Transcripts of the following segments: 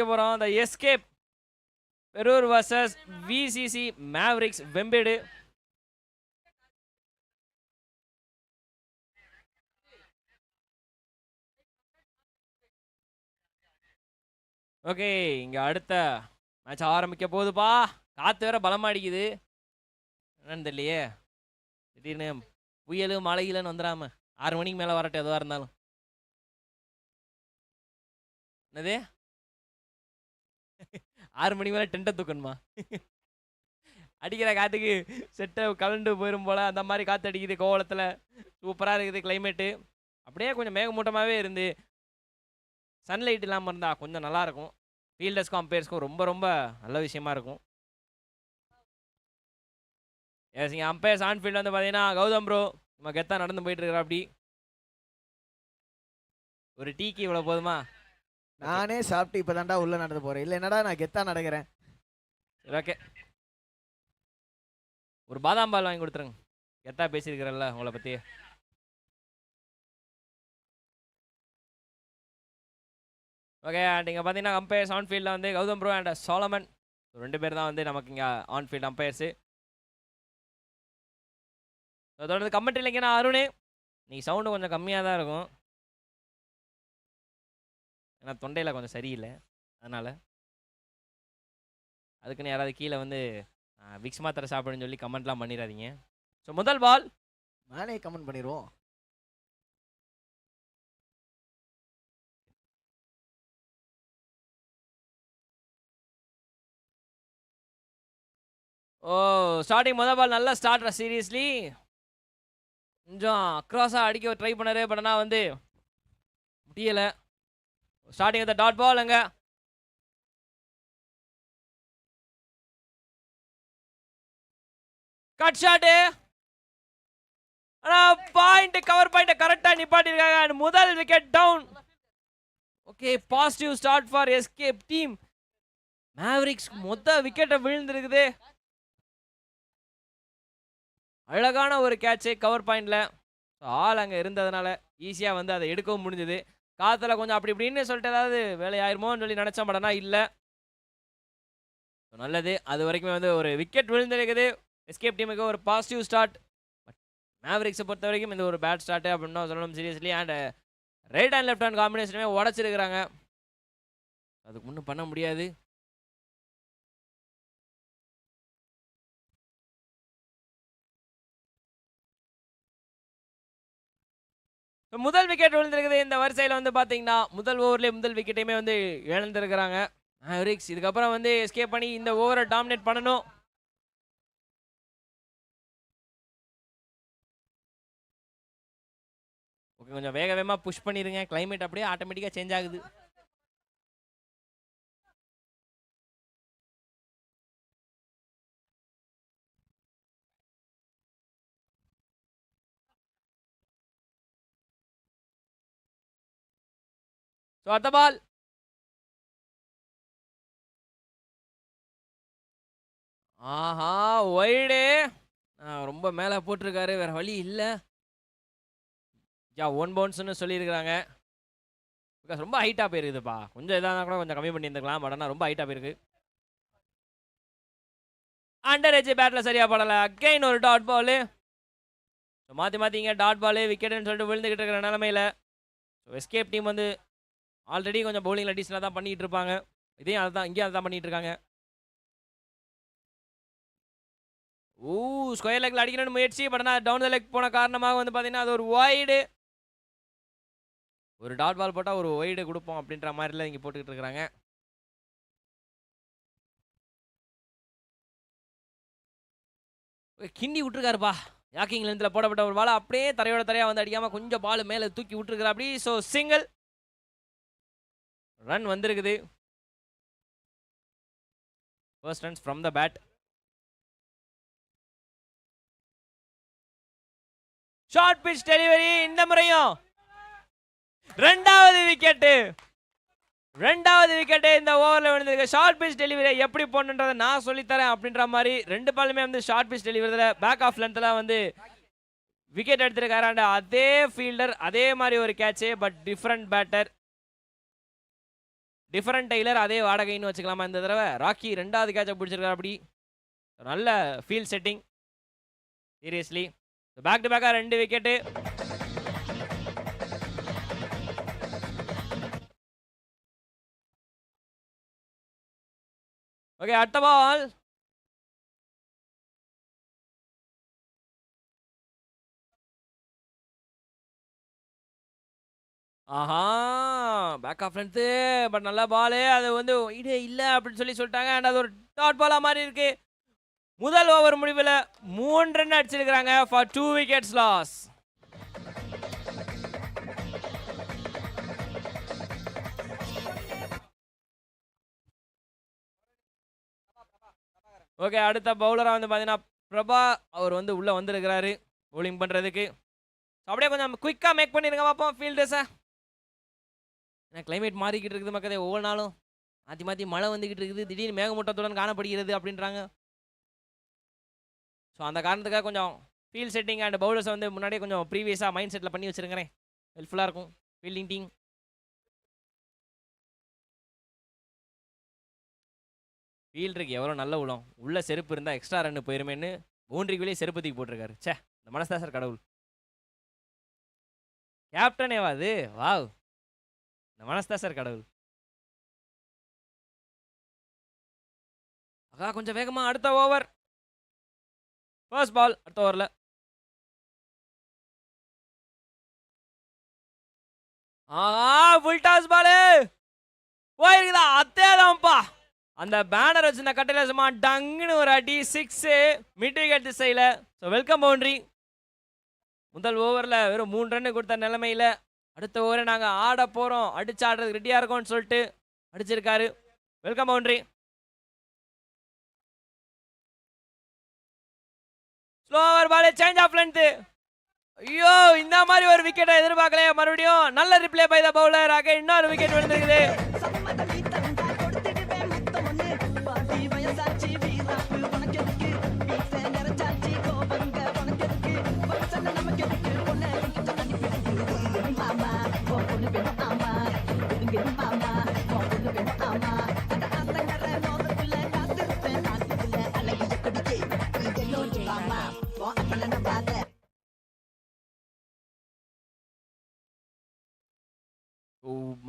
போறோம். The escape Perur versus VCC Mavericks Vembedu. Okay, இங்க அடுத்த மேட்ச் ஆரம்பிக்க போகுதுப்பா. காத்து வேற பலமா அடிக்குது. என்னன்னு தெரியலையே, திடீர்னு புயலு மழையிலன்னு வந்துடாம 6 மணிக்கு மேல வரட்டும் எதுவா இருந்தாலும். என்னது 6 மணிக்கு மேல டென்ட்டை தூக்கணுமா? அடிக்கிற காத்துக்கு செட்டை கலண்டு போயிடும் போல அந்த மாதிரி காத்து அடிக்குது கோவளத்தில். சூப்பராக இருக்குது கிளைமேட்டு. அப்படியே கொஞ்சம் மேகமூட்டமாகவே இருந்து சன்லைட் இல்லாமல் இருந்தால் கொஞ்சம் நல்லாயிருக்கும். ஃபீல்டர்ஸ்க்கும் அம்பையர்ஸ்க்கும் ரொம்ப ரொம்ப நல்ல விஷயமா இருக்கும். எஸ், இங்கே அம்பையர்ஸ் ஆன்ஃபீல்டு வந்து பார்த்தீங்கன்னா கௌதம் ப்ரோ நம்ம கெத்தாக நடந்து போயிட்டு இருக்கிற. அப்படி ஒரு டீக்கு இவ்வளோ போதுமா? நானே சாப்பிட்டு இப்போ தாண்டா உள்ளே நடந்து போகிறேன். இல்லை என்னடா நான் கெத்தாக நடக்கிறேன். சரி, ஓகே, ஒரு பாதாம் பால் வாங்கி கொடுத்துருங்க. கெத்தா பேசியிருக்கிறல்ல உங்களை பற்றி. ஓகே, அண்ட் இங்கே பார்த்தீங்கன்னா அம்பையர்ஸ் ஆன்ஃபீல்டில் வந்து கௌதம் ப்ரோ அண்ட் சோலமன் 2 பேர் தான் வந்து நமக்கு இங்கே ஆன்ஃபீல்டு அம்பையர்ஸு. தொடர்ந்து கமெண்ட் இல்லைங்கன்னா அருண் நீ சவுண்டு கொஞ்சம் கம்மியாக தான் இருக்கும். ஏன்னா தொண்டையில் கொஞ்சம் சரியில்லை, அதனால் அதுக்குன்னு யாராவது கீழே வந்து விக்ஸ் மாத்திரை சாப்பிடுன்னு சொல்லி கமெண்ட்லாம் பண்ணிடாதீங்க. ஸோ முதல் பால் நானே கமெண்ட் பண்ணிடுவோம். ஓ, ஸ்டார்டிங் முதல் பால் நல்லா ஸ்டார்ட். சீரியஸ்லி கொஞ்சம் அக்ராஸாக அடிக்க ட்ரை பண்ணாரு, பட் ஆனால் வந்து முடியலை. Starting with dot ball. அங்கே கட் ஷாட்டு, ஆனால் பாயிண்ட் கவர் பாயிண்ட் கரெக்டாக நிப்பாட்டிருக்காங்க. அண்ட் முதல் wicket down. Okay, positive start for escape team. Mavericks மொத்த விக்கெட்டை விழுந்திருக்குது. அழகான ஒரு கேட்சு கவர் பாயிண்டில். ஆள் அங்கே இருந்ததுனால ஈஸியாக வந்து அதை எடுக்கவும் முடிஞ்சுது. காற்றுல கொஞ்சம் அப்படி இப்படின்னு சொல்லிட்டு ஏதாவது வேலையாயிருமோன்னு சொல்லி நினச்சா படனா இல்லை. நல்லது, அது வரைக்கும் வந்து ஒரு விக்கெட் விழுந்திருக்குது. எஸ்கேப் டீமுக்கு ஒரு பாசிட்டிவ் ஸ்டார்ட். பட் மேவரிக்ஸை பொறுத்த வரைக்கும் இந்த ஒரு பேட் ஸ்டார்ட்டு அப்படின்னு சொல்லணும் seriously. And right and left hand காம்பினேஷனுமே உடச்சிருக்கிறாங்க, அதுக்கு ஒன்றும் பண்ண முடியாது. முதல் விக்கெட் விழுந்திருக்குது. இந்த வரிசையில் வந்து பார்த்தீங்கன்னா முதல் ஓவர்லேயே முதல் விக்கெட்டையுமே வந்து இழந்திருக்கிறாங்க மேவரிக்ஸ். இதுக்கப்புறம் வந்து எஸ்கேப் பண்ணி இந்த ஓவரை டாமினேட் பண்ணணும். ஓகே, கொஞ்சம் வேக வேகமாக புஷ் பண்ணிடுங்க. கிளைமேட் அப்படியே ஆட்டோமேட்டிக்காக சேஞ்ச் ஆகுது. ஸோ அடுத்த பால் ஆஹா ஒய்டு. ரொம்ப மேலே போட்டிருக்காரு, வேற வழி இல்லை. ஒன் பவுன்ஸ்னு சொல்லியிருக்கிறாங்க. பிகாஸ் ரொம்ப ஹைட்டாக போயிருக்குதுப்பா. கொஞ்சம் இதாக கூட கொஞ்சம் கம்மி பண்ணியிருந்துக்கலாம், பட் ஆனால் ரொம்ப ஹைட்டாக போயிருக்கு. அண்டர் ஏஜ் பேட்டில் சரியாக படலை. அகைன் ஒரு டாட் பால். ஸோ மாற்றி மாற்றிங்க டாட் பால் விக்கெட்டுன்னு சொல்லிட்டு விழுந்துக்கிட்டு இருக்கிற நிலமையில். ஸோ எஸ்கேப் டீம் வந்து ஆல்ரெடி கொஞ்சம் பவுலிங்கில் டீசனாக தான் பண்ணிகிட்டு இருப்பாங்க. இதையும் அதை தான் இங்கேயும் அதை தான் பண்ணிகிட்டு இருக்காங்க. ஸ்கொயர் லெக்கில் அடிக்கணும்னு முயற்சி, பட் ஆனால் டவுன் த லெக் போன காரணமாக வந்து பார்த்தீங்கன்னா அது ஒரு வைடு. ஒரு டாட் பால் போட்டால் ஒரு வைடு கொடுப்போம் அப்படின்ற மாதிரிலாம் இங்கே போட்டுக்கிட்டு இருக்கிறாங்க. கிண்டி விட்டுருக்காருப்பா. யாக்கிங் லென்த்தில் போடப்பட்ட ஒரு பால் அப்படியே தரையோட தரையாக வந்து அடிக்காமல் கொஞ்சம் பால் மேலே தூக்கி விட்டுருக்குறா அப்படி. ஸோ சிங்கிள் ரன் வந்திருக்குது. First runs from the bat. Short pitch delivery. இந்த முறையும் ரெண்டாவது விக்கெட்டு இந்த ஓவரில் விழுந்திருக்கு. ஷார்ட் பிட்ச் டெலிவரி எப்படி போடணுன்றதை நான் சொல்லித்தரேன் அப்படின்ற மாதிரி 2 பாலுமே வந்து ஷார்ட் பிட்ச் டெலிவரியில் பேக் ஆஃப் லென்த்தில் வந்து விக்கெட் எடுத்திருக்காரு. அதே ஃபீல்டர், அதே மாதிரி ஒரு catch, but different batter. Different tailor அதே வாடகைன்னு வச்சுக்கலாமா இந்த தடவை. ராக்கி 2வது கேட்சை பிடிச்சிருக்காரு. அப்படி நல்ல field setting seriously. Back to பேக்காக 2 விக்கெட்டு. ஓகே, அடுத்த பால். ஆஹா, பேக் ஆஃப் லென்த்து, பட் நல்ல பாலு. அது வந்து இது இல்லை அப்படின்னு சொல்லிட்டாங்க. அண்ட் அது ஒரு டாட் பாலாக மாதிரி இருக்கு. முதல் ஓவர் முடிவில் 3 ரன் அடிச்சிருக்கிறாங்க ஃபார் 2 விக்கெட்ஸ் லாஸ். ஓகே, அடுத்த பவுலராக வந்து பார்த்தீங்கன்னா பிரபா. அவர் வந்து உள்ளே வந்திருக்கிறாரு பவுலிங் பண்ணுறதுக்கு. அப்படியே கொஞ்சம் குயிக்காக மேக் பண்ணிருங்க பார்ப்போம் ஃபீல்டர்ஸை. ஏன்னா கிளைமேட் மாறிக்கிட்டு இருக்குது மக்களே. ஒவ்வொரு நாளும் மாற்றி மாற்றி மழை வந்துக்கிட்டு இருக்குது. திடீர்னு மேகமூட்டத்துடன் காணப்படுகிறது அப்படின்றாங்க. ஸோ அந்த காரணத்துக்காக கொஞ்சம் ஃபீல்ட் செட்டிங் அண்ட் பவுலர்ஸை வந்து முன்னாடியே கொஞ்சம் ப்ரீவியஸாக மைண்ட் செட்டில் பண்ணி வச்சுருக்கிறேன். ஹெல்ப்ஃபுல்லாக இருக்கும் ஃபீல்டிங் டீம். ஃபீல்டருக்கு எவ்வளோ நல்ல உளம். உள்ள செருப்பு இருந்தால் எக்ஸ்ட்ரா ரன் போயிருமேன்னு பவுண்டரிக்குள்ளேயே செருப்பு தூக்கி போட்டிருக்காரு. சே, இந்த மனசு சார் கடவுள். கேப்டனேவா அது? வாவ், இந்த மனசு சார் கடவுள். அக்கா கொஞ்சம் வேகமாக அடுத்த ஓவர். ஃபர்ஸ்ட் பால் அடுத்த ஓவரில். ஃபுல் டாஸ் பாலு போயிருக்குதா? அதேதான்ப்பா. அந்த பேனர் வச்சிருந்த கட்டையில சும்மா டங்குன்னு ஒரு அடி 6 மிட் விக்கெட் திசையில். So welcome boundary. முதல் ஓவரில் வெறும் 3 ரன் கொடுத்த நிலைமையில் அடுத்த ஓவரை நாங்கள் ஆட போகிறோம், அடிச்சு ஆடுறதுக்கு ரெடியாக இருக்கோம்னு சொல்லிட்டு அடிச்சிருக்காரு. Welcome boundary. Slower ball, change of length. ஐயோ, இந்த மாதிரி ஒரு விக்கெட்டை எதிர்பார்க்கலையே. மறுபடியும் நல்ல ரிப்ளே பை த பவுலர். ஆக இன்னொரு விக்கெட் விழுந்திருக்குது.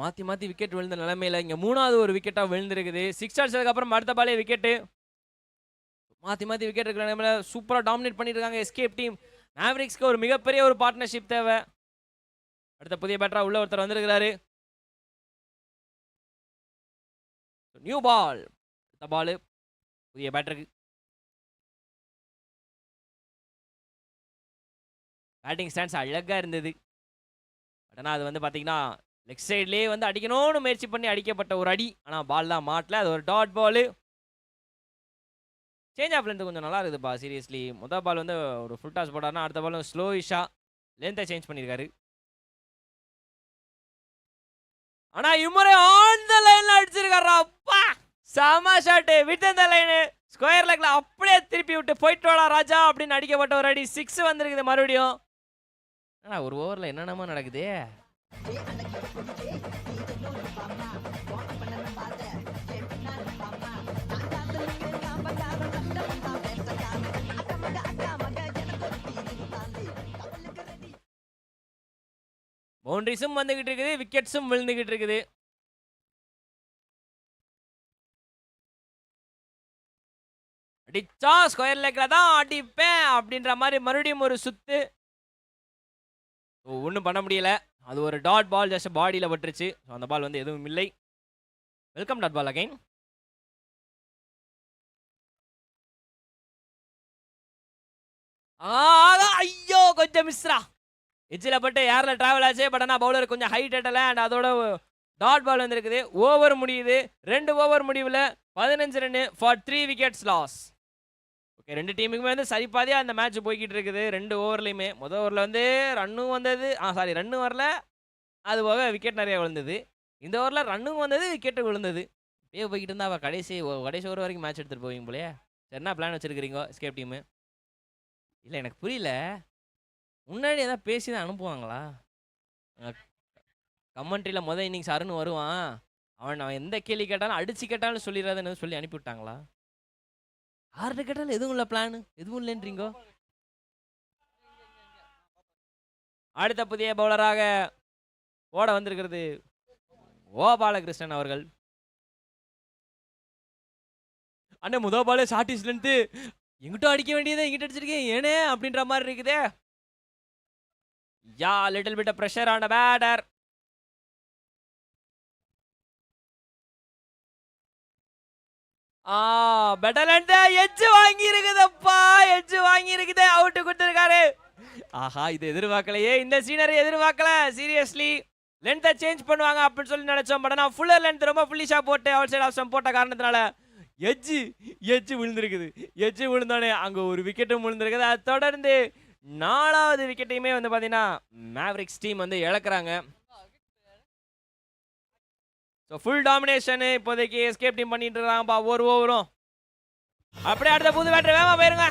மாற்றி மாற்றி விக்கெட் விழுந்த நிலைமையில் இங்கே 3வது ஒரு விக்கெட்டாக விழுந்திருக்குது. 6 அடிச்சதுக்கு அப்புறம் அடுத்த பாலே விக்கெட்டு. மாற்றி மாற்றி விக்கெட் இருக்கிற நிலைமையில் சூப்பராக டாமினேட் பண்ணிட்டு இருக்காங்க எஸ்கேப் டீம். மேவரிக்ஸ்க்கு ஒரு மிகப்பெரிய ஒரு பார்ட்னர்ஷிப் தேவை. அடுத்த புதிய பேட்டரா உள்ள ஒருத்தர் வந்திருக்கிறாரு. New ball. அடுத்த பால் புதிய பேட்டருக்கு. பேட்டிங் ஸ்டாண்ட்ஸ் அழகாக இருந்தது. பட் ஆனால் அது வந்து பார்த்தீங்கன்னா லெக் சைட்லேயே வந்து அடிக்கணும்னு முயற்சி பண்ணி அடிக்கப்பட்ட ஒரு அடி. ஆனால் பால் தான் மாட்டல. அது ஒரு dot ball. Change of length கொஞ்சம் நல்லா இருக்குதுப்பா சீரியஸ்லி. முதல் பால் வந்து ஒரு ஃபுல் டாஸ் போட்டார்னா அடுத்த பால் ஸ்லோயிஷாக லென்த்தை சேஞ்ச் பண்ணியிருக்காரு. ஆனால் இம்முறை ஆன் த லைனில் அடிச்சிருக்காரா. அப்பா செம ஷாட்டு. வித் இந்த லைனு ஸ்கொயர் லெக்கில் அப்படியே திருப்பி விட்டு போயிட்டு வாடா ராஜா அப்படின்னு அடிக்கப்பட்ட ஒரு அடி. 6 வந்திருக்குது மறுபடியும். ஆனால் ஒரு ஓவரில் என்னென்னமா நடக்குது. பவுண்டரிஸும் வந்துகிட்டு இருக்குது, விக்கெட்ஸும் விழுந்துகிட்டு இருக்குது. அடிச்சா ஸ்கொயர் லெக்ல தான் அடிப்பேன் அப்படின்ற மாதிரி மறுபடியும் ஒரு சுத்து. ஒன்றும் பண்ண முடியல. அது ஒரு டாட் பால், ஜஸ்ட் பாடியில் பட்டுருச்சு. அந்த பால் வந்து எதுவும் இல்லை. Welcome dot ball again. ஐயோ கொஞ்சம் மிஸ்ரா. எஜ்ஜில் பட்டு ஏரில் ட்ராவல் ஆச்சு. பட் ஆனால் பவுலர் கொஞ்சம் ஹைட் எட்டலை. அண்ட் அதோட டாட் பால் வந்துருக்குது. ஓவர் முடியுது. 2 ஓவர் முடிவில் 15 run for 3 wickets loss. Okay, 2 டீமுக்குமே வந்து சரிபாதியாக அந்த மேட்ச் போய்கிட்டு இருக்குது. 2 ஓவர்லையுமே முதல் ஓவரில் வந்து ரன்னும் வந்தது. ரன்னு வரல. அது போக விக்கெட் நிறைய விழுந்தது. இந்த ஓவரில் ரன்னும் வந்தது, விக்கெட்டு விழுந்தது. இப்படியே போய்கிட்டு இருந்தால் அவள் கடைசி ஓவர் வரைக்கும் மேட்ச் எடுத்துகிட்டு போவீங்க போலையே. சரி, என்ன பிளான் வச்சுருக்கிறீங்க எஸ்கேப் டீமு? இல்லை எனக்கு புரியல. முன்னாடி எதாவது பேசி தான் அனுப்புவாங்களா? கமெண்ட்ரியில் இன்னிங்ஸ் அருண் வருவான். அவன் எந்த கேள்வி கேட்டாலும் அடிச்சு கேட்டாலும் சொல்லிடாதுன்னு சொல்லி அனுப்பிவிட்டாங்களா? யார்கிட்ட கேட்டாலும் எதுவும் இல்லை, பிளான் எதுவும் இல்லைன்றீங்கோ. அடுத்த புதிய பவுலராக ஓட வந்திருக்கிறது ஓ பாலகிருஷ்ணன் அவர்கள். அண்ணே முதல் பாலே ஷார்டிஸ்லன்ட்டு எங்கிட்ட அடிக்க வேண்டியதை எங்கிட்ட அடிச்சிருக்கேன் ஏனே அப்படின்ற மாதிரி இருக்குதே. Yeah little bit pressure on batter. பெட்டலண்ட் எட்ஜ் வாங்கி இருக்குதப்பா, எட்ஜ் வாங்கி இருக்குது, அவுட் கொடுத்திருக்காரு. ஆஹா, இது எதிர்பார்க்கலையே, இந்த சீனரி எதிர்பார்க்கல. சீரியஸ்லி லென்த்தை சேஞ்ச் பண்ணுவாங்க அப்படின்னு சொல்லி நினைச்சோம். பட் ஆனால் ஃபுல்லர் லென்த் ரொம்ப ஃபுல்லிஷா போட்டு அவுட் சைட் ஆஃப் ஸ்டம்ப் போட்ட காரணத்தினால எட்ஜ் விழுந்திருக்குது. எட்ஜ் விழுந்தோடனே அங்கே ஒரு விக்கெட்டும் விழுந்திருக்குது. அதை தொடர்ந்து 4வது விக்கெட்டையுமே வந்து பார்த்தீங்கன்னா மேவரிக்ஸ் டீம் வந்து இழக்கிறாங்க. ஸோ ஃபுல் டாமினேஷன் இப்போதைக்கு எஸ்கேப் டீம் பண்ணிட்டு இருக்காங்கப்பா ஒரு ஓவரும். அப்படியே அடுத்த புது பேட்டர் வேகமா போயிருங்க.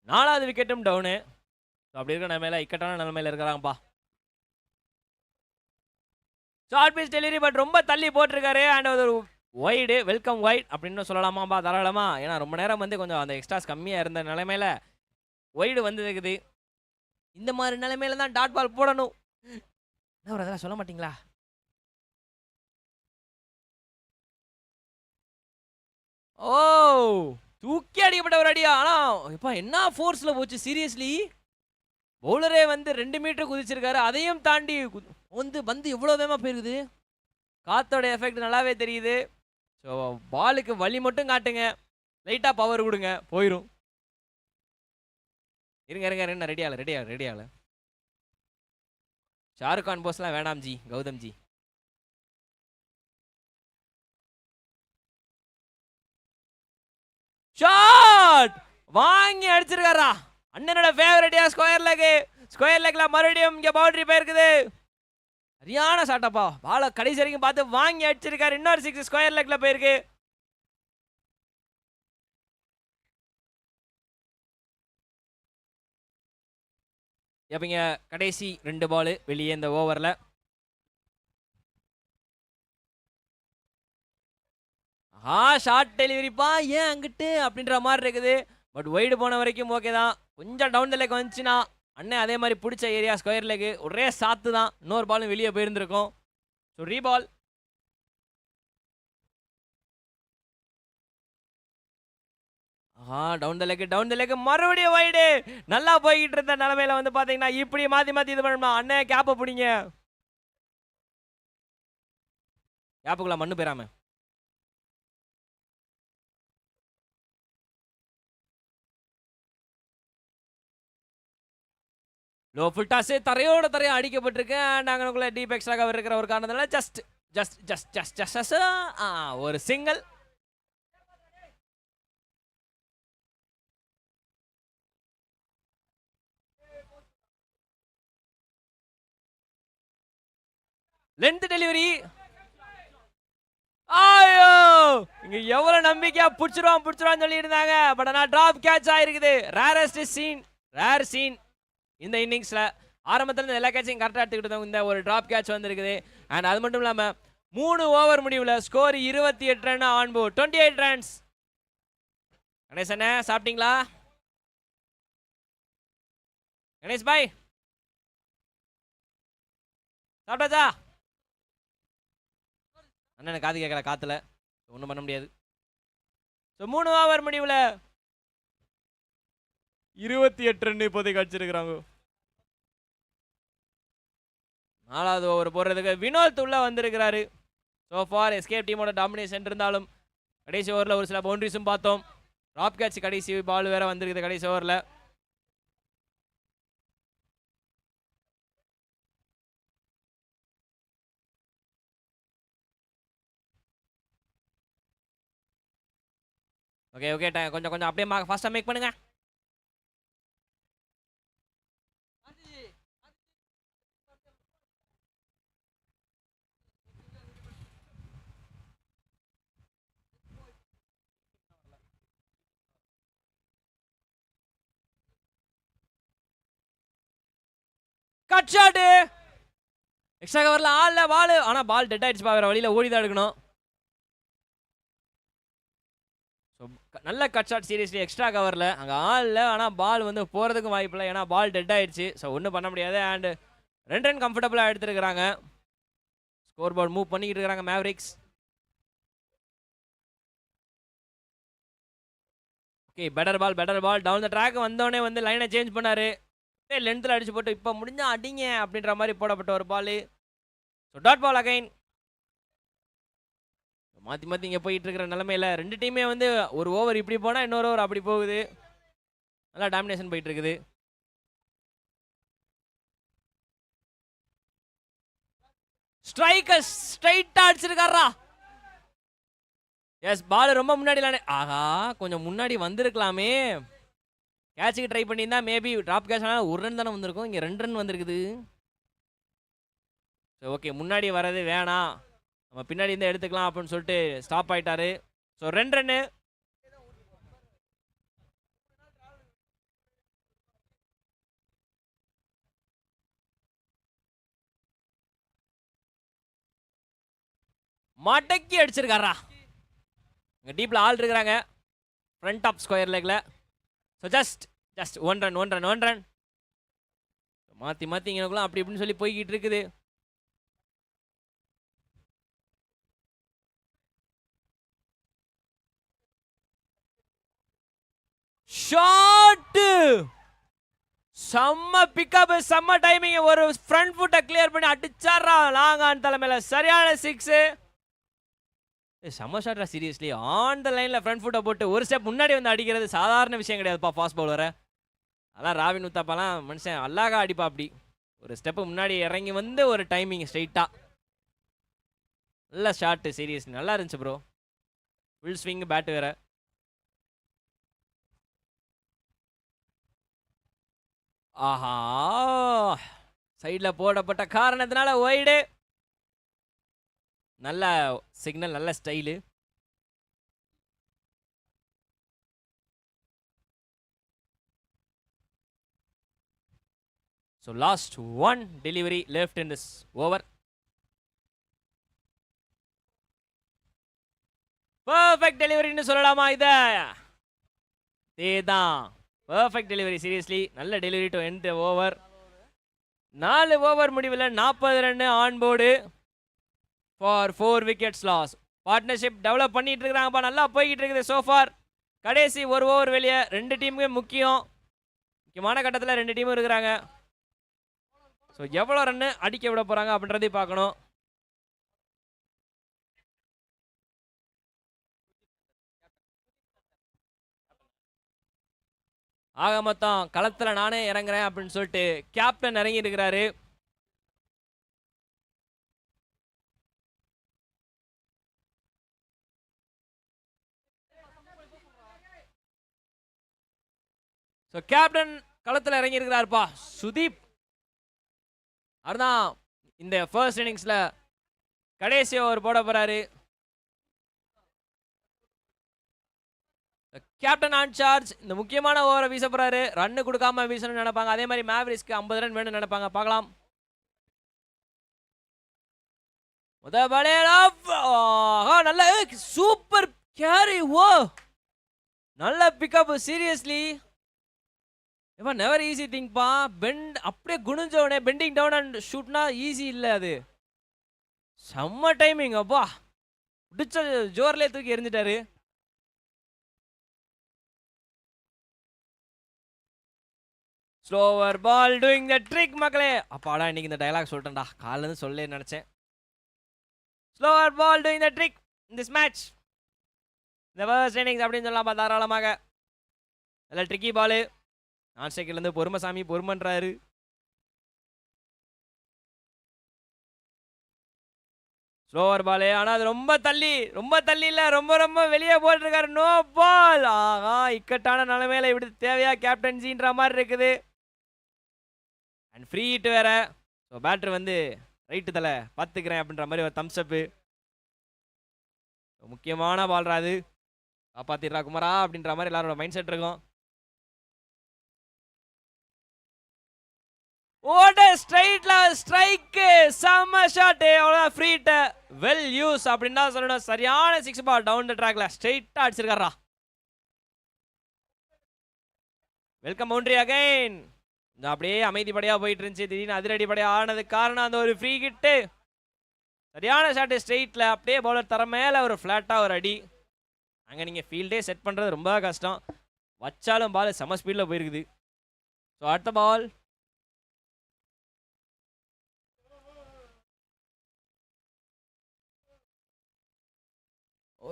நாலாவது விக்கெட்டும் டவுனு. அப்படி இருக்க நிலைமையில இக்கட்டான நிலைமையில இருக்கிறாங்கப்பா. ஷார்ட் பிச் டெலிவரி பட் ரொம்ப தள்ளி போட்டிருக்காரு. அண்ட் ஒரு வைடு, வெல்கம் வைட் அப்படின்னு சொல்லலாமாப்பா தாராளமா. ஏன்னா ரொம்ப நேரம் வந்து கொஞ்சம் அந்த எக்ஸ்ட்ராஸ் கம்மியாக இருந்த நிலைமையில வைடு வந்து இருக்குது. இந்த மாதிரி நிலைமையில தான் டாட் பால் போடணும். என்ன ஒரு அதெல்லாம் சொல்ல மாட்டீங்களா? ஓ தூக்கி அடிக்கப்பட்ட ஒரு அடியா. ஆனால் இப்போ என்ன ஃபோர்ஸில் போச்சு சீரியஸ்லி. பவுலரே வந்து 2 மீட்டர் குதிச்சிருக்காரு. அதையும் தாண்டி வந்து எவ்வளோ வேகமாக போயிருக்குது. காத்தோட எஃபெக்ட் நல்லாவே தெரியுது. ஸோ பாலுக்கு வலி மட்டும் காட்டுங்க, லைட்டாக பவர் கொடுங்க, போயிடும். இருங்க ரெடியாகல. ஷாருக் கான் போஸ்லாம் வேணாம் ஜி, கௌதம் ஜி. ஷாட் வாங்கி அடிச்சிருக்காரா. அண்ணனோட ஃபேவரட்டியா ஸ்கொயர் லெக்ல மறுபடியும் இங்க பவுண்டரி போயிருக்குது. சரியான ஷாட்டப்பா. பால கடைசி வரைக்கும் பார்த்து வாங்கி அடிச்சிருக்காரு. இன்னொரு 6 ஸ்கொயர் லெக்ல போயிருக்கு. எப்பங்க கடைசி 2 பால் வெளியே இந்த ஓவர்ல. ஷார்ட் டெலிவரிப்பா, ஏன் அங்கிட்டு அப்படின்ற மாதிரி இருக்குது. பட் வைடு போன வரைக்கும் ஓகே தான். கொஞ்சம் டவுன் த லெக் வந்துச்சுன்னா அண்ணன் அதே மாதிரி பிடிச்ச ஏரியா ஸ்கொயர் லெக் ஒரே சாத்து தான். இன்னொரு பாலும் வெளியே போயிருந்திருக்கும். ஸோ ரீபால். டவுன் த லெக் மறுபடியும் வைடு. நல்லா போய்கிட்டு இருந்த நிலைமையில வந்து பாத்தீங்கன்னா இப்படி மாத்தி இது பண்ணணும். அண்ணன் கேப்பை பிடிங்க, கேப்புக்குள்ள மண்ணு போயிராம. லோ ஃபுல் டாஸ் தரையோட அடிக்கப்பட்டிருக்கு. அண்ட் அங்கனுக்குள்ள டீப் எக்ஸ்ட்ரா கவர் இருக்கிற ஒரு காரணத்தினால ஜஸ்ட் ஒரு சிங்கிள். Length delivery. ஐயோ இங்க எவ்வளவு நம்பிக்கையா புடிச்சிருவான் சொல்லி இருந்தாங்க. பட் ஆனா டிராப் கேட்ச் ஆயிருக்குது. ரேர் சீன் இந்த இன்னிங்ஸ்ல. ஆரம்பத்துல இந்த எல்லா கேட்சையும் கரெக்டா எடுத்துக்கிட்டு இந்த ஒரு டிராப் கேட்ச் வந்திருக்குது. அண்ட் அது மட்டும் இல்லாம 3 ஓவர் முடிவுல score 28 run on board, 28 runs. கணேசண்ணே சாப்பிட்டீங்களா? கணேஷ் பாய் சாப்பிட்டாச்சா? அண்ணன் காது கேட்கல, காத்துல ஒன்றும் பண்ண முடியாது. ஸோ 3 ஓவர் முடிவில் 28 ரன் இப்போதைக்கு அடிச்சிருக்கிறாங்க. 4வது ஓவர் போடுறதுக்கு வினோத் உள்ள வந்திருக்கிறாரு. ஸோ ஃபார் எஸ்கேப் டீமோட டாமினேஷன் இருந்தாலும் கடைசி ஓவரில் ஒரு சில பவுண்டரிஸும் பார்த்தோம். ட்ராப் கேட்ச் கடைசி பால் வேற வந்திருக்குது கடைசி ஓவரில். ஓகே ஓகே கொஞ்சம் கொஞ்சம் அப்படியே ஃபாஸ்ட்டாக மேக் பண்ணுங்க. கட் ஷாட்டு எக்ஸ்ட்ரா கவர்ல ஆள்ல பால், ஆனா பால் டெட் ஆயிடுச்சுப்பா. வேற வழியில ஓடி தான் எடுக்கணும். நல்ல கட் ஷாட் சீரியஸ்லி எக்ஸ்ட்ரா கவர்ல அங்க ஆள்ல, ஆனா பால் வந்து போறதுக்கும் வாய்ப்பு இல்லை, ஏன்னா பால் டெட் ஆயிடுச்சு. ஸோ ஒன்றும் பண்ண முடியாது. அண்ட் 2 ரன் கம்ஃபர்டபுளாக எடுத்துருக்காங்க. ஸ்கோர் போர்டு மூவ் பண்ணிக்கிட்டு இருக்காங்க Mavericks. Okay better ball down the track வந்தோடனே வந்து லைனை சேஞ்ச் பண்ணாரு. லென்த்தில் அடிச்சு போட்டு இப்போ முடிஞ்சா அடிங்க அப்படின்ற மாதிரி போடப்பட்ட ஒரு ball. So dot ball again. மாற்றி மாற்றி இங்கே போயிட்டு இருக்கிற நிலமையில 2 டீமே வந்து ஒரு ஓவர் இப்படி போனால் இன்னொரு ஓவர் அப்படி போகுது. நல்லா டாமினேஷன் போயிட்டு இருக்குது. ஸ்ட்ரைக்கர் ஸ்ட்ரைட்டா அடிச்சிருக்காரா. எஸ் பால் ரொம்ப முன்னாடி. ஆஹா கொஞ்சம் முன்னாடி வந்திருக்கலாமே. கேட்சுக்கு ட்ரை பண்ணியிருந்தா மேபி ட்ராப் கேட்ச் ஆனால் 1 ரன் தானே வந்திருக்கும். இங்கே 2 ரன் வந்திருக்குது. ஸோ ஓகே முன்னாடி வர்றது வேணாம், நம்ம பின்னாடி இருந்து எடுத்துக்கலாம் அப்படின்னு சொல்லிட்டு ஸ்டாப் ஆயிட்டாரு. So 2 run. மடக்கி அடிச்சிருக்காரா. இங்கே டீப்பில் ஆள் இருக்கிறாங்க ஃப்ரண்ட் ஆஃப் ஸ்கொயர் லெக்கில். So just 1 run. மாற்றி மாற்றி இங்கேக்குலாம் அப்படி இப்படின்னு சொல்லி போய்கிட்டு இருக்குது. ஷாட் செம்ம பிக்கப், செம்ம டைமிங். ஒரு ஃப்ரண்ட் ஃபுட்டை கிளியர் பண்ணி அடிச்சாரா லாங் ஆன் தலைமையில. சரியான 6. செம்ம ஷாட்ரா சீரியஸ்லி. ஆன் த லைன்ல ஃப்ரண்ட் ஃபுட்டை போட்டு ஒரு ஸ்டெப் முன்னாடி வந்து அடிக்கிறது சாதாரண விஷயம் கிடையாதுப்பா ஃபாஸ்ட் பவுலரை. அதான் ராவின் உத்தாப்பாலாம் மனுஷன் அல்லாக அடிப்பா. அப்படி ஒரு ஸ்டெப்பு முன்னாடி இறங்கி வந்து ஒரு டைமிங் ஸ்ட்ரைட்டா நல்ல ஷாட் சீரியஸ்லி நல்லா இருந்துச்சு ப்ரோ. ஃபுல் ஸ்விங் பேட் வேற. ஆஹா சைடில் போடப்பட்ட காரணத்தினால ஒய்டு. நல்ல சிக்னல், நல்ல style. So last 1 delivery left in this over. Perfect டெலிவரின்னு சொல்லலாமா இத? இதேதான் பர்ஃபெக்ட் டெலிவரி சீரியஸ்லி. நல்ல delivery to end over. 4 over முடிவில் 40 run on board for 4 wickets loss. Partnership develop பண்ணிட்டு இருக்கிறாங்கப்பா. நல்லா போய்கிட்டு இருக்குது சோஃபார். கடைசி 1 ஓவர் வெளியே 2 டீமுமே முக்கியமான கட்டத்தில் 2 டீமும் இருக்கிறாங்க. ஸோ எவ்வளோ ரன்னு அடிக்க விட போகிறாங்க அப்படின்றதையும் பார்க்கணும். ஆக மொத்தம் களத்தில் நானே இறங்குறேன் அப்படின்னு சொல்லிட்டு கேப்டன் இறங்கி இருக்கிறாரு. ஸோ கேப்டன் களத்தில் இறங்கி இருக்கிறாருப்பா சுதீப். அதுதான் இந்த ஃபர்ஸ்ட் இன்னிங்ஸில் கடைசி ஓவர் போட போறாரு. Captain on charge. இந்த முக்கியமான ஓவரை வீச போறாரு. ரன்னு கொடுக்காம வீசணும்னு நினைப்பாங்க. அதே மாதிரி மேவரிஸ்க்கு 50 ரன் வேணும்னு நினைப்பாங்க. பார்க்கலாம். நல்ல சூப்பர் கேரி. ஓ நல்ல பிக்கப் சீரியஸ்லி. நெவர் ஈஸி திங்ப்பா. பெண்ட் அப்படியே குனிஞ்சவனே பெண்டிங் டவுன் அண்ட் ஷூட்னா ஈஸி இல்லை. அது செம்ம டைமிங். அப்பா பிடிச்ச ஜோர்லேயே தூக்கி எரிஞ்சிட்டாரு. Slower ball doing the trick மக்களே. அப்பாடா இன்னைக்கு இந்த டயலாக் சொல்லிட்டேன்டா. காலிலேருந்து சொல்ல நினைச்சேன். Slower ball doing the trick in this match. இந்த ஃபர்ஸ்ட் இன்னிங்ஸ் அப்படின்னு சொல்லலாம் தாராளமாக. நல்ல ட்ரிக்கி பாலு. நான் ஸ்ட்ரைக்கிலேருந்து பொறுமைசாமி பொறுமன்றாரு. ஸ்லோவர் பால். ஆனா அது ரொம்ப தள்ளி இல்ல, ரொம்ப ரொம்ப வெளியே போட்டிருக்காரு. No ball. ஆஹா, இக்கட்டான நிலைமையில இப்படி தேவையா கேப்டன்சின்ற மாதிரி இருக்குது. அண்ட் ஃப்ரீ ஹிட் வேற. ஸோ பேட்டர் வந்து ரைட்டு தலை பார்த்துக்கிறேன் அப்படின்ற மாதிரி ஒரு தம்ஸ் அப்பு. முக்கியமான பால்ரா அது, காப்பாத்திடுறா குமாரா அப்படின்ற மாதிரி எல்லாரோட மைண்ட் செட் இருக்கும். ஓட ஸ்ட்ரைட்ல ஸ்ட்ரைக், செம்ம ஷாட். அவ்வளவுதான், ஃப்ரீ ஹிட், வெல் யூஸ் அப்படின்னு தான் சொல்லணும். சரியான 6 பால் டவுன் த ட்ராக்ல ஸ்ட்ரைட்டா அடிச்சிருக்காரா. Welcome boundary again. அப்படியே அமைதிப்படையா போயிட்டு இருந்துச்சு, திடீர்னு அதிரடிப்படையா ஆனது காரணம் அந்த ஒரு ஃப்ரீ ஹிட். சரியான ஷாட் ஸ்ட்ரெயிட்ல, அப்படியே பவுலர் தர மேல ஒரு ஃபிளாட்டா ஒரு அடி. அங்க நீங்க ஃபீல்டே செட் பண்றது ரொம்ப கஷ்டம், வச்சாலும் பால் செம ஸ்பீட்ல போயிருக்குது. ஸோ அடுத்த பால்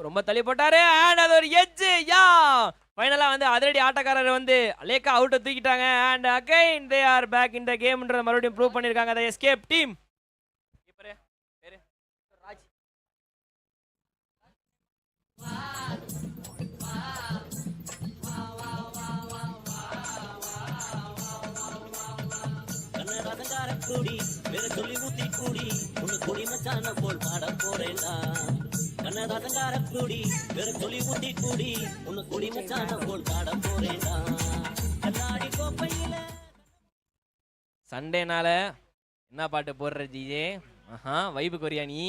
ரொம்ப தள்ளி போட்டாரு. அண்ட் அது ஒரு எட்ஜ். யா, ஃபைனலா வந்து அதிரடி ஆட்டக்காரர் வந்து லேக்கா அவுட்டை தூக்கிட்டாங்க. And again they are back in the கேம்ன்றத மறுபடியும் ப்ரூவ் பண்ணிருக்காங்க த எஸ்கேப் டீம். கூடி வேற சொல்லி ஊத்தி கூடி உன்னை கொடி மச்சான போல் பாட போறேன்டா. கண்ணதாசங்கார கூடி வேற சொல்லி ஊத்தி கூடி உன்னை கொடி மச்சான போல் பாட போறேன்டா. கண்ணாடி கோப்பையில சண்டேனால என்ன பாட்டு போடுற ஜிஜே? ஆஹா, வைபு கொரியா நீ?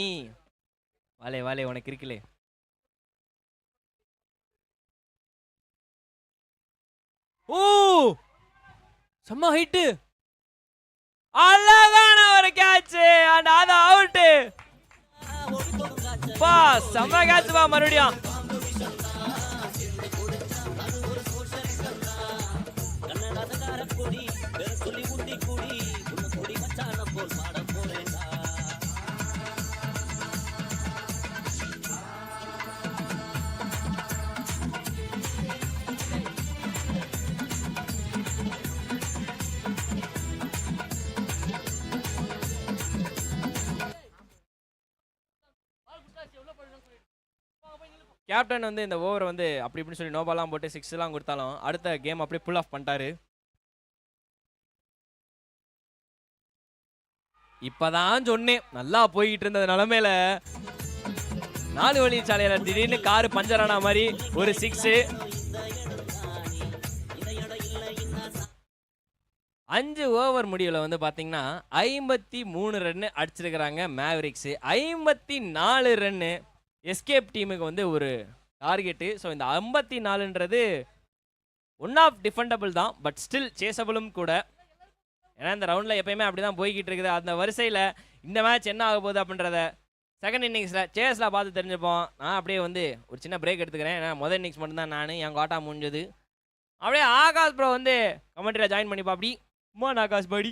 வாலே வாலே, உனக்கு இருக்குல்லே. ஓ, செம்ம ஹைட்டு, அழகான ஒரு கேட்ச். அண்ட் அது அவுட். பா, செம்ம கேட்ச் பா. மறுபடியும் கேப்டன் வந்து இந்த ஓவர் வந்து அப்படி இப்படின்னு சொல்லி நோபாலாம் போட்டு 6 எல்லாம் கொடுத்தாலும் அடுத்த கேம் அப்படியே புல் ஆஃப் பண்ணிட்டாரு. இப்பதான் சொன்னேன், நல்லா போய்கிட்டு இருந்த நிலைமையில 4 வழிச்சாலையில திடீர்னு காரு பஞ்சர் ஆன மாதிரி ஒரு 6. 5 ஓவர் முடிவில் வந்து பார்த்தீங்கன்னா 53 ரன்னு அடிச்சிருக்கிறாங்க மேவரிக்ஸ். 54 ரன்னு எஸ்கேப் டீமுக்கு வந்து ஒரு டார்கெட்டு. ஸோ இந்த 54ன்றது ஒன் ஆஃப் டிஃபெண்டபிள் தான், பட் ஸ்டில் சேஸபிளும் கூட. ஏன்னா இந்த ரவுண்டில் எப்பயுமே அப்படி தான் போய்கிட்டு இருக்குது. அந்த வரிசையில் இந்த மேட்ச் என்ன ஆக போகுது அப்படின்றத செகண்ட் இன்னிங்ஸில் சேஸில் பார்த்து தெரிஞ்சுப்போம். நான் அப்படியே வந்து ஒரு சின்ன பிரேக் எடுத்துக்கிறேன். ஏன்னா முதல் இன்னிங்ஸ் மட்டும்தான் நான் என் காட்டா முடிஞ்சது. அப்படியே ஆகாஷ் ப்ரோ வந்து கமெண்ட்ரியில் ஜாயின் பண்ணிப்பா. அப்படி ஆகாஷ் படி.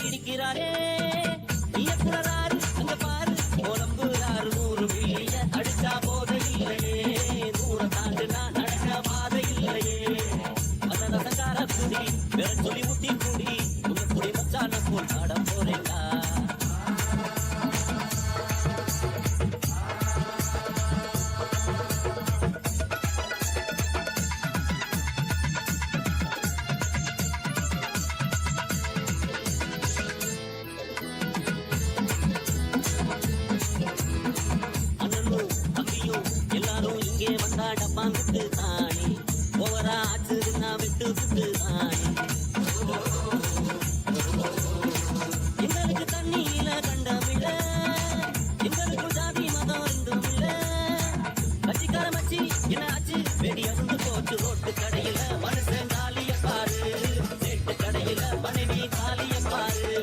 இடிக்கிறாரே இயக்குறாரு, அங்க பாரு உடம்புறாரு 100 மில்லிய அடிச்சா போத இல்லையே, 100 தாண்டு நான் நடக்க பாதை இல்லையே. கண்ணதாசங்கார குடி வேற சொல்லி ஊத்தி குடி உங்க குடி மச்சான போல் பாட போறேன்டா. டப்பாங்கிட்டு தானே ஓவரா ஆச்சு நான் விட்டு விட்டு தானே. எங்களுக்கு தண்ணியில கண்டமில்ல, எங்களுக்கு ஜாதி மதம் ரெண்டும் இல்ல. கட்சிக்கார மச்சி என்ன ஆச்சு வெடி அருந்து போட்டு ரோட்டு கடையில மனுஷன் காலிய பாரு, சேட்டு கடையில மனைவி காலிய பாரு.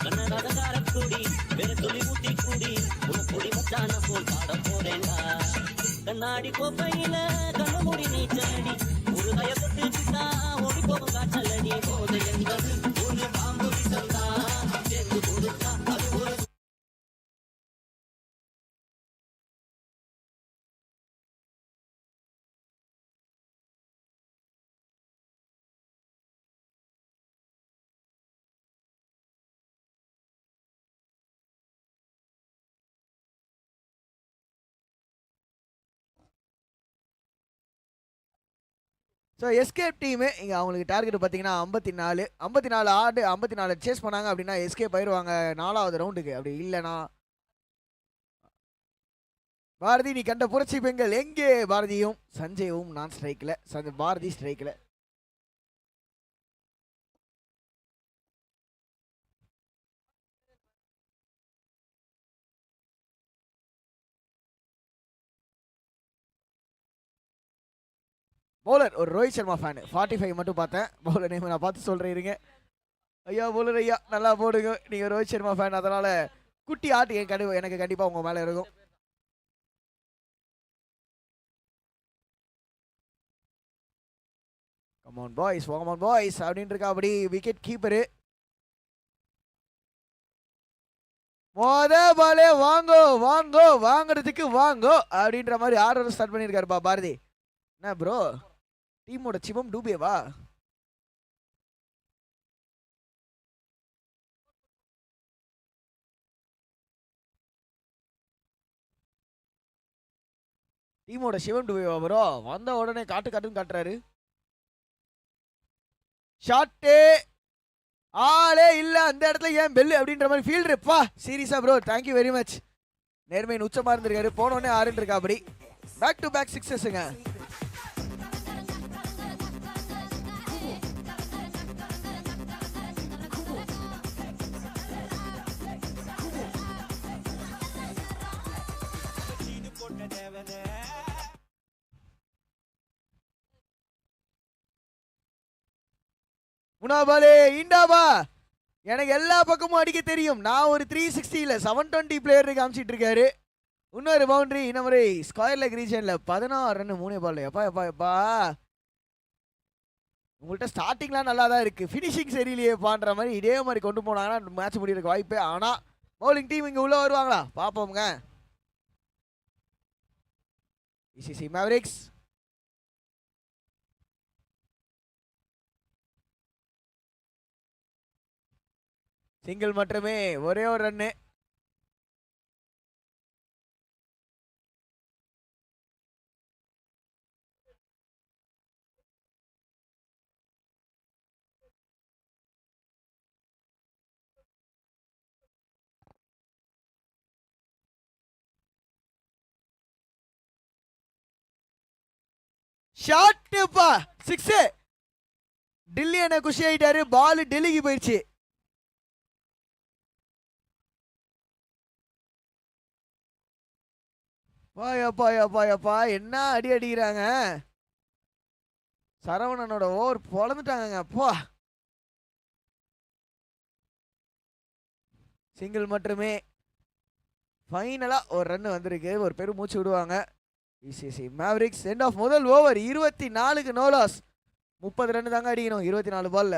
கண்ணதாசங்கார கூடி வேற சொல்லி ஊத்தி கூடி உன் குடி மச்சான போல் பாட போறேன்டா. கண்ணாடி கோப்பையில கண்ணமூடி நீச்சலடி ஒரு தயக்கத்துக்கிட்டா ஓடி போகும் காற்றலடி போதை என்பது ஒரு பாம்பு விசந்தா சேர்ந்து கொடுத்தா அது ஒரு ஸோ எஸ்கேப் டீமு இங்கே அவங்களுக்கு டார்கெட் பார்த்தீங்கன்னா 54 54 சேஸ் பண்ணாங்க அப்படின்னா எஸ்கேப் ஆயிடுவாங்க 4வது ரவுண்டுக்கு. அப்படி இல்லைனா பாரதி நீ கண்ட புரட்சி பெண்கள் எங்கே? பாரதியும் சஞ்சயும் நான் ஸ்ட்ரைக்கில், பாரதி ஸ்ட்ரைக்கில். பவுலர் ஒரு ரோஹித் சர்மா ஃபேனு 45 மட்டும் பார்த்தேன். பவுலர் நேம் நான் பார்த்து சொல்கிறேன் இருங்க. ஐயா பவுலர் ஐயா நல்லா போடுங்க. நீங்கள் ரோஹித் சர்மா ஃபேன், அதனால் குட்டி ஆட்டு எனக்கு கண்டிப்பாக உங்கள் மேலே இருக்கும். கமான் பாய்ஸ் அப்படின்னு இருக்கா. அப்படி விக்கெட் கீப்பரு பாலே வாங்குறதுக்கு வாங்கோ அப்படின்ற மாதிரி ஆர்டர் ஸ்டார்ட் பண்ணியிருக்காருப்பா பாரதி. என்ன ப்ரோ டீமோட சிவம் டூபேவா? டீமோட சிவம் டூபேவா ப்ரோ? வந்த உடனே காட்டுன்னு காட்டுறாரு. ஷாட்டே ஆளே இல்ல அந்த இடத்துல, ஏன் பெல்லு அப்படின்ற மாதிரி ஃபீல்டர்ப்பா. சீரியஸா ப்ரோ தேங்க்யூ வெரி மச். நேர்மையின் உச்சமா இருந்திருக்காரு. போனோடனே ஆறுன்னு இருக்கா. அப்படி பேக் டு பேக் சிக்ஸஸ்ங்க. முனாபாலே இண்டாபா எனக்கு எல்லா பக்கமும் அடிக்க தெரியும். நான் ஒரு 360 720 பிளேயர் காமிச்சிட்டு இருக்காரு. இன்னொரு பவுண்டரி. இன்னொரு ஸ்கொயர் லெக் ரீஜன்ல 16 ரன் 3 பால். எப்பா உங்கள்கிட்ட ஸ்டார்டிங்லாம் நல்லா தான் இருக்கு, ஃபினிஷிங் சரியில்லையே பான்ற மாதிரி இதே மாதிரி கொண்டு போனாங்கன்னா மேட்ச் முடியறதுக்கு வாய்ப்பு. ஆனா பவுலிங் டீம் இங்க உள்ள வருவாங்களா பாப்போம்ங்க. பிசிசி மேவரிக்ஸ் சிங்கிள் மட்டுமே, ஒரே ஒரு ரன்னு. ஷாட்டுப்பா 6. டில்லி என்ன குஷி ஆயிட்டாரு. பால் டெல்லிக்கு போயிடுச்சு. பாயப்பா என்ன அடி அடிக்கிறாங்க. சரவணனோட ஓவர் பொழந்துட்டாங்க. அப்பா சிங்கிள் மட்டுமே. ஃபைனலா ஒரு ரன் வந்திருக்கு. ஒரு பெரும் மூச்சு விடுவாங்க பிசிசி மேவரிக்ஸ். எண்ட் ஆஃப் முதல் ஓவர் 24க்கு நோ லாஸ். 30 ரன் தாங்க அடிக்கணும் 24 பால்ல.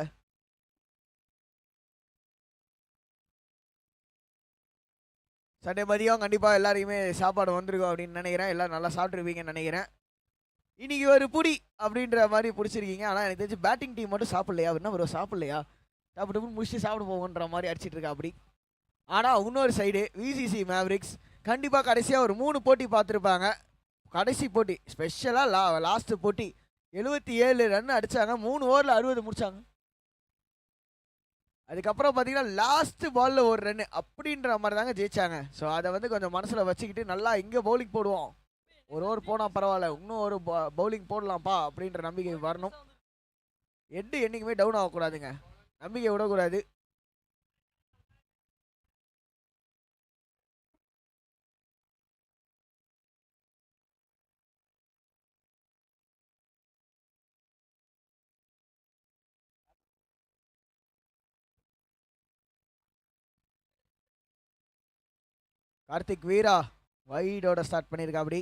சண்டே மதியம் கண்டிப்பாக எல்லாரையுமே சாப்பாடு வந்திருக்கும் அப்படின்னு நினைக்கிறேன். எல்லாம் நல்லா சாப்பிட்ருப்பீங்கன்னு நினைக்கிறேன். இன்னைக்கு ஒரு புடி அப்படின்ற மாதிரி பிடிச்சிருக்கீங்க. ஆனால் எனக்கு தெரிஞ்சு பேட்டிங் டீம் மட்டும் சாப்பிட்லையா? என்ன ஒரு சாப்பிட்லையா? சாப்பிட்டு முடிச்சுட்டு சாப்பிட போகன்ற மாதிரி அடிச்சிட்டு இருக்கா அப்படி. ஆனால் இன்னொரு சைடு விசிசி மேவரிக்ஸ் கண்டிப்பாக கடைசியாக ஒரு 3 போட்டி பார்த்துருப்பாங்க. கடைசி போட்டி ஸ்பெஷலாக லாஸ்ட் போட்டி 77 ரன் அடித்தாங்க. 3 ஓவரில் 60 முடித்தாங்க. அதுக்கப்புறம் பார்த்தீங்கன்னா லாஸ்ட் பாலில் ஒரு ரன் அப்படின்ற மாதிரி தாங்க ஜெயிச்சாங்க. ஸோ அதை வந்து கொஞ்சம் மனசில் வச்சுக்கிட்டு நல்லா இங்கே பவுலிங் போடுவோம், ஒரு ஓவர் போனால் பரவாயில்ல, இன்னும் ஒரு பவுலிங் போடலாம்ப்பா அப்படின்ற நம்பிக்கை வரணும். ஹெட்டு என்றைக்குமே டவுன் ஆகக்கூடாதுங்க, நம்பிக்கை விடக்கூடாது. கார்த்திக் வீரா வைடோட ஸ்டார்ட் பண்ணியிருக்கா அப்படி.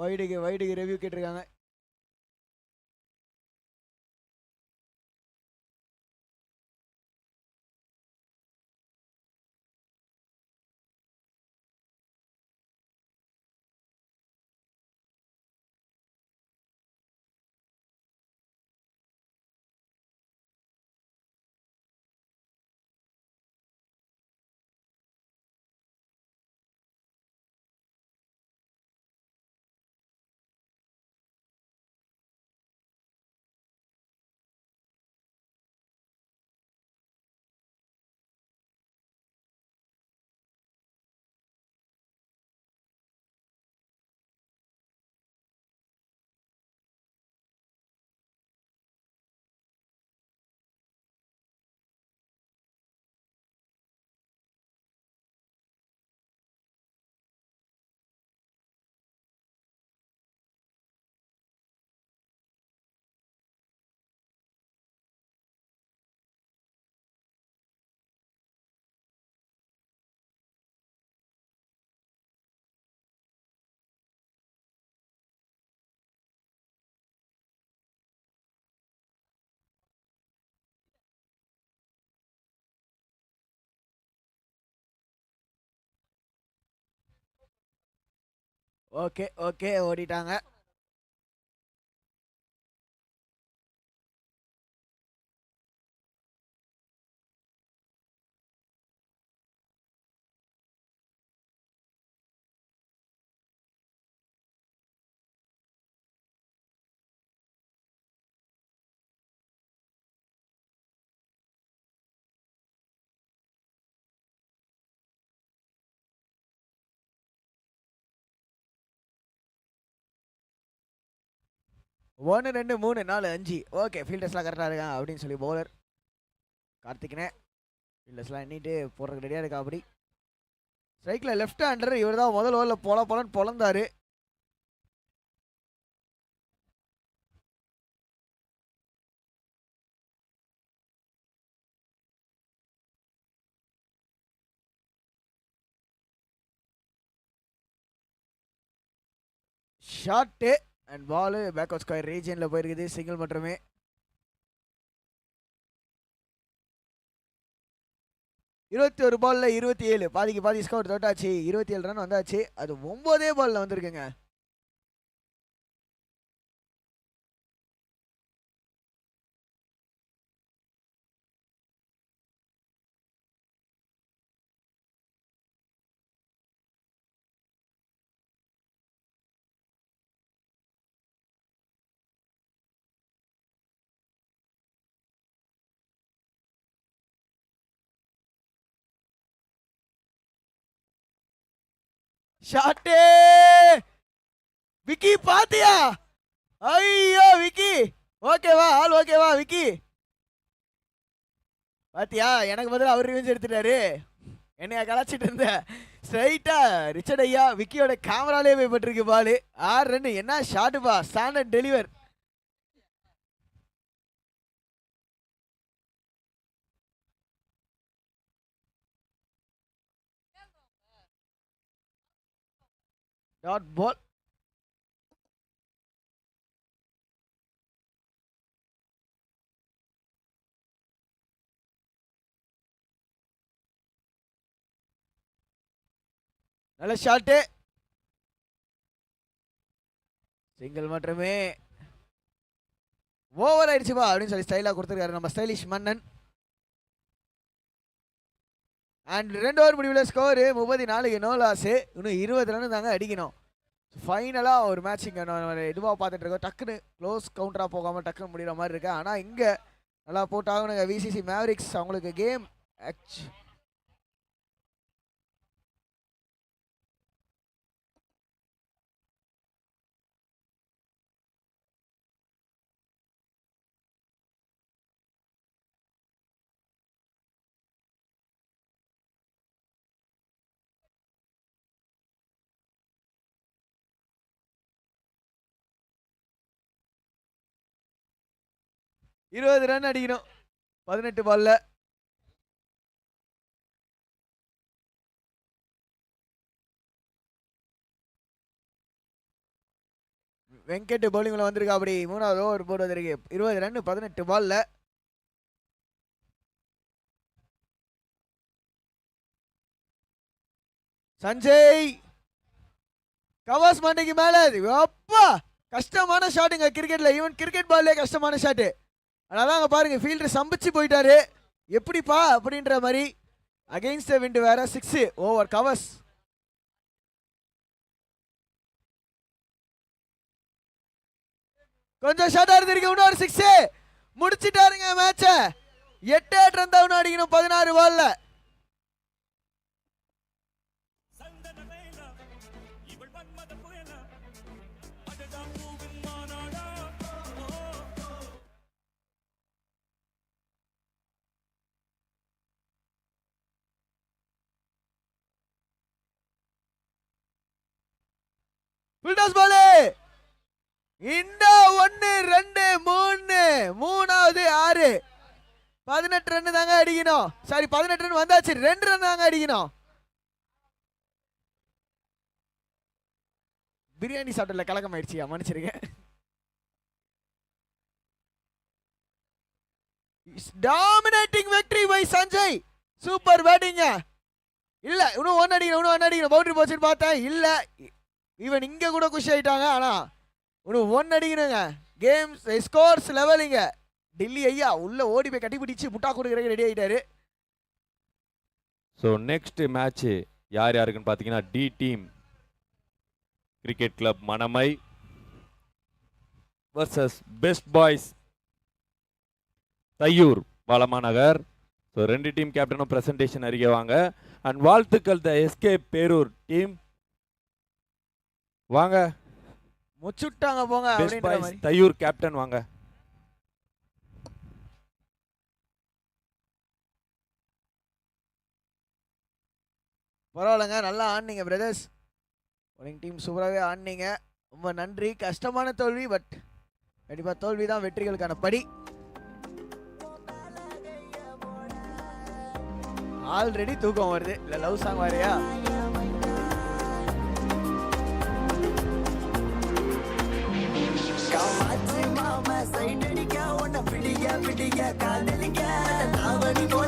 வைடுக்கு ரிவ்யூ கேட்டிருக்காங்க. ஓகே ஓடிட்டாங்க. ஒன்று 2 3 4 5 ஓகே ஃபீல்டர்ஸ்லாம் கரெக்டாக இருக்கான் அப்படின்னு சொல்லி பவுலர் கார்த்திக்னே ஃபீல்டர்ஸ்லாம் எண்ணிட்டு போடுறதுக்கு ரெடியாக இருக்கா. அப்படி ஸ்ட்ரைக்கில் லெஃப்ட் ஹேண்டர் இவர் தான் முதல் ஓவரில் பொலன்னு பொழந்தாரு. Shot and ball back out square ரீஜனில் போயிருக்குது. சிங்கிள் மட்டுமே. இருபத்தி ஒரு பால்ல 27 பாதிக்கு பாதி ஸ்கோர் தொட்டாச்சு. 27 ரன் வந்தாச்சு. அது 9 பால்ல வந்திருக்குங்க. ஷாட்டு விக்கி பாத்தியா? ஐயோ விக்கி ஓகேவா? ஆல் ஓகேவா விக்கி? பாத்தியா எனக்கு பதில் அவர் ரிவெஞ்ச் எடுத்துட்டாரு. என்னையா கலாச்சிட்டு இருந்த ஸ்ட்ரைட்டா ரிச்சர்ட் ஐயா விக்கியோட கேமராலே போய் பட்டிருக்கு பாலு. 6 ரன். என்ன ஷாட்டுப்பா, ஸ்டாண்டர்ட் டெலிவர். Dot ball. நல்ல ஷாட்டு. சிங்கிள் மட்டுமே. ஓவர் ஆயிடுச்சுப்பா அப்படின்னு சொல்லி ஸ்டைலாக கொடுத்துருக்காரு நம்ம ஸ்டைலிஷ் மன்னன். அண்ட் 2 ஓவர் முடிவில் ஸ்கோரு 34 நோ லாஸு. இன்னும் 20 ரன் தாங்க அடிக்கணும். ஃபைனலாக ஒரு மேட்ச் இங்கே இதுவாக பார்த்துட்டு இருக்கோம். டக்குன்னு க்ளோஸ் கவுண்டராக போகாமல் டக்குன்னு முடிகிற மாதிரி இருக்கு. ஆனால் இங்கே நல்லா போட்டாகணுங்க விசிசி மேவரிக்ஸ். அவங்களுக்கு கேம் 20 ரன் அடிக்கணும் 18 பால்ல. வெங்கட் பவுலிங்ல வந்திருக்கா. அப்படி 3வது ஓவர் போடுவதற்கு 20 ரன் 18 பால்ல. சஞ்சய் கவாஸ் மண்டைக்கு மேல. அப்பா கஷ்டமான ஷாட்டுங்க கிரிக்கெட்ல. ஈவன் கிரிக்கெட் பால்லே கஷ்டமான ஷாட்டு. அதனால அங்க பாருங்க ஃபீல்டர் சம்பிச்சு போயிட்டாரு. எப்படிப்பா அப்படின்ற மாதிரி. அகைன்ஸ்ட் விண்ட் வேற 6 ஓவர் கவர்ஸ். கொஞ்சம் ஷார்ட்டா இருந்திருக்கு. இன்னொரு 6 முடிச்சிட்டாருங்க மேட்ச. 8 ரன் தான் அடிக்கணும் 16 பால்ல. ஃபுல்டாஸ் பால். இந்த 1 2 3 மூணாவது 6 18 ரன் தாங்க அடிக்கணும். சாரி 18 ரன் வந்தாச்சு. 2 ரன் தாங்க அடிக்கணும். பிரியாணி சாப்பிடல கலக்கம் ஆயிடுச்சியா, மன்னிச்சிருங்க. Dominating victory by Sanjay. Super பேட்டிங்க. இல்ல இன்னும் 1 அடிக்கணும் பவுண்டரி போச்சுன்னு பார்த்தேன். இல்ல ஈவன் இங்க கூட குஷி ஆயிட்டாங்க. ஆனா இன்னும் 1 அடிக்கணுங்க. கேம்ஸ் ஸ்கோர்ஸ் லெவலிங்க. டெல்லி ஐயா உள்ள ஓடி போய் கட்டி பிடிச்சு முட்டா கொடுக்குறதுக்கு ரெடி ஆயிட்டாரு. ஸோ நெக்ஸ்ட் மேட்ச் யார் யாருக்குன்னு பார்த்தீங்கன்னா D team cricket club Manamai versus best boys Thaiyur Balamanagar. So 2 team கேப்டனும் பிரசன்டேஷன் அறிக்கை வாங்க. அண்ட் வாழ்த்துக்கள் த எஸ்கே பேரூர் டீம். வாங்க முச்சுட்டாங்க போங்க. பெஸ்ட் பாய்ஸ் தையூர் கேப்டன் வாங்க. பரவாயில்லங்க, நல்லா ஆடினீங்க பிரதர்ஸ். போலிங் டீம் சூப்பராகவே ஆடினீங்க. ரொம்ப நன்றி. கஷ்டமான தோல்வி, பட் கண்டிப்பாக தோல்வி தான் வெற்றிகளுக்கான படி. ஆல்ரெடி தூக்கம் வருது. இல்லை லவ் சாங் வரையா? காமாட்சி மாமா சைடடிக்க உன்னை பிடிக்க பிடிக்க காதலிக்க தாவணி போல